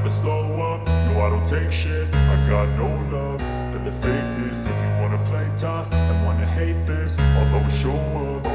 never slow up, no I don't take shit. I got no love for the fakeness. If you wanna play tough and wanna hate this, I'll always show up.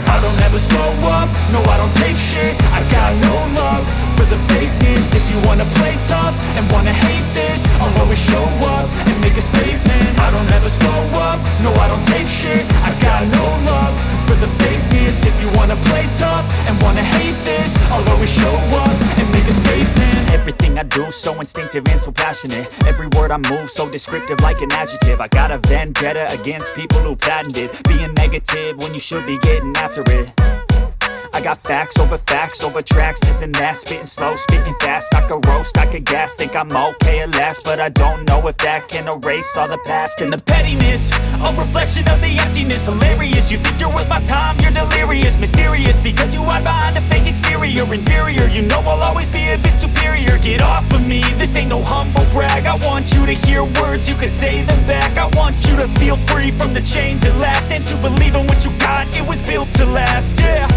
I don't ever slow up, no I don't take shit. I got no love for the fakeness. If you wanna play tough and wanna hate this, I'll always show up and make a statement. I don't ever slow up, no I don't take shit. I got no love for the fakeness. If you wanna play tough and wanna hate this, I'll always show up and make a statement. Everything I do so instinctive and so passionate. Every word I move so descriptive like an adjective. I got a vendetta against people who patented being negative when you should be getting after it. I got facts over tracks, this and that. Spitting slow, spitting fast. I could roast, I could gas. Think I'm okay at last, but I don't know if that can erase all the past. And the pettiness, a reflection of the emptiness. Hilarious, you think you're worth my time, you're delirious. Mysterious, because you hide behind a fake exterior. Inferior, you know I'll always be a bit superior. Get off of me, this ain't no humble brag. I want you to hear words, you can say them back. I want you to feel free from the chains at last, and to believe in what you got, it was built to last, yeah.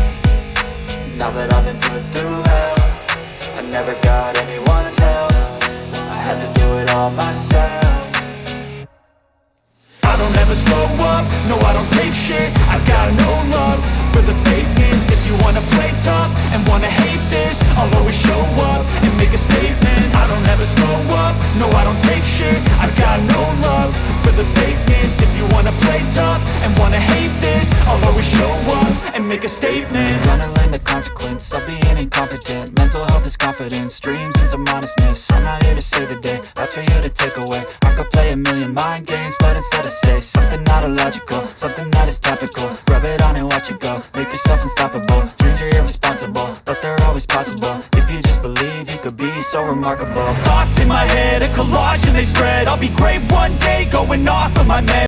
Now that I've been put through hell, I never got anyone's help. I had to do it all myself. I don't ever slow up, no I don't take shit. I got no love for the fakeness. If you wanna play tough and wanna hate this, I'll always show up and make a statement. I don't ever slow up, no I don't take shit. I got no love for the fakeness. If you wanna play tough and wanna hate this, I'll always show up and make a statement. Gonna learn the consequence of being incompetent. Mental health is confidence, dreams and some honestness. I'm not here to save the day, that's for you to take away. I could play a million mind games, but instead I say something not illogical, something that is topical. Rub it on and watch it go, make yourself unstoppable. Dreams are irresponsible, but they're always possible. If you just believe, you could be so remarkable. Thoughts in my head, a collage and they spread. I'll be great one day, going off of my meds.